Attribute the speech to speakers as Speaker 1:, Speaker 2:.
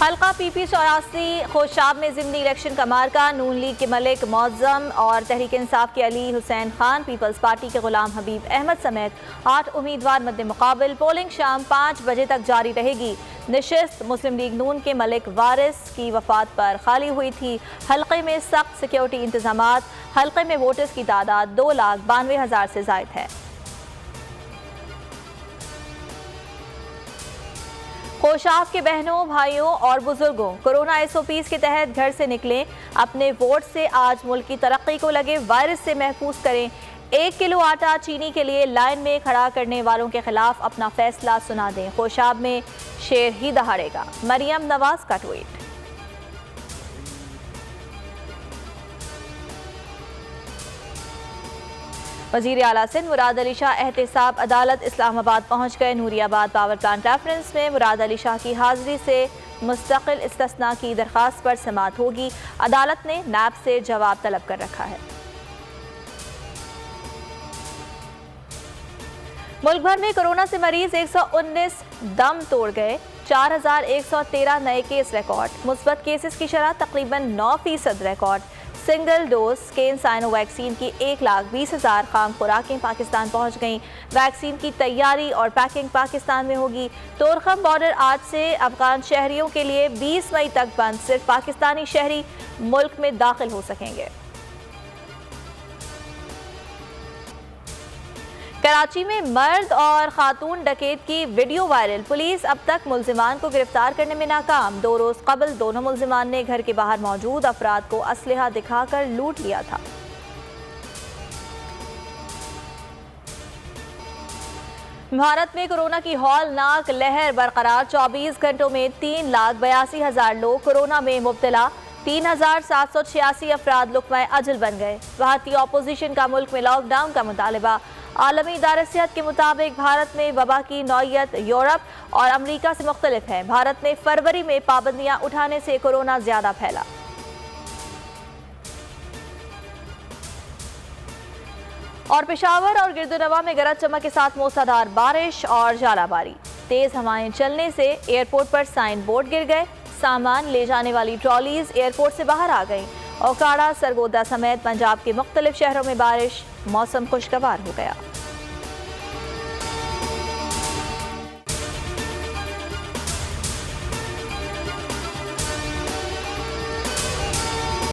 Speaker 1: हल्का पीपी 84 खोशाब में ज़िमनी इलेक्शन का मार्का। नून लीग के मलिक मौज़म और तहरीक इंसाफ के अली हुसैन खान, पीपल्स पार्टी के गुलाम हबीब अहमद समेत 8 उम्मीदवार मद्दे मुकाबिल। पोलिंग शाम 5 बजे तक जारी रहेगी। नशिस्त मुस्लिम लीग नून के मलिक वारिस की वफात पर खाली हुई थी। हल्के में सख्त सिक्योरिटी इंतजामात। हल्के में वोटर्स की तादाद 2,92,000 से जायद है। खोशाब के बहनों, भाइयों और बुजुर्गों, कोरोना SOPs के तहत घर से निकलें। अपने वोट से आज मुल्क की तरक्की को लगे वायरस से महफूज करें। 1 किलो आटा चीनी के लिए लाइन में खड़ा करने वालों के खिलाफ अपना फैसला सुना दें। खोशाब में शेर ही दहाड़ेगा। मरियम नवाज का ट्वीट। वज़ीर आला सिंध मुराद अली शाह एहतसाब अदालत इस्लामाबाद पहुँच गए। नूरियाबाद पावर प्लांट रेफरेंस में मुराद अली शाह की हाजिरी से मुस्तकिल इस्तिस्ना की दरख्वास्त पर समाअत होगी। अदालत ने नैब से जवाब तलब कर रखा है। मुल्क भर में कोरोना से मरीज 119 दम तोड़ गए। 4,113 नए केस रिकॉर्ड। मुस्बत केसेस की शरह तकरीबन 9% रिकॉर्ड। सिंगल डोज केन साइनो वैक्सीन की 1,20,000 खाम खुराकें पाकिस्तान पहुंच गईं। वैक्सीन की तैयारी और पैकिंग पाकिस्तान में होगी। तोरखम बॉर्डर आज से अफगान शहरियों के लिए 20 मई तक बंद। सिर्फ पाकिस्तानी शहरी मुल्क में दाखिल हो सकेंगे। कराची में मर्द और खातून डकैत की वीडियो वायरल। पुलिस अब तक मुल्जिमान को गिरफ्तार करने में नाकाम। 2 रोज कबल दोनों मुल्जिमान ने घर के बाहर मौजूद अफराद को असलहा दिखाकर लूट लिया था। भारत में कोरोना की हौलनाक लहर बरकरार। 24 घंटों में 3,82,000 लोग कोरोना में मुब्तला। 3,786 अफराद लुक़्मा अजल बन गए। भारतीय अपोजिशन का मुल्क में लॉकडाउन का मुतालबा। आलमी इदारे सेहत के मुताबिक भारत में वबा की नौयत यूरोप और अमरीका से मुख्तलिफ है। भारत में फरवरी में पाबंदियां उठाने से कोरोना ज्यादा फैला। और पेशावर और गिरदुनवा में गरज चमक के साथ मूसलाधार बारिश और जालाबारी। तेज हवाएं चलने से एयरपोर्ट पर साइन बोर्ड गिर गए। सामान ले जाने वाली ट्रॉलीज एयरपोर्ट से बाहर आ गईं। ओकाड़ा, सरगोदा समेत पंजाब के मुख्तलिफ शहरों में बारिश। मौसम खुशगवार हो गया।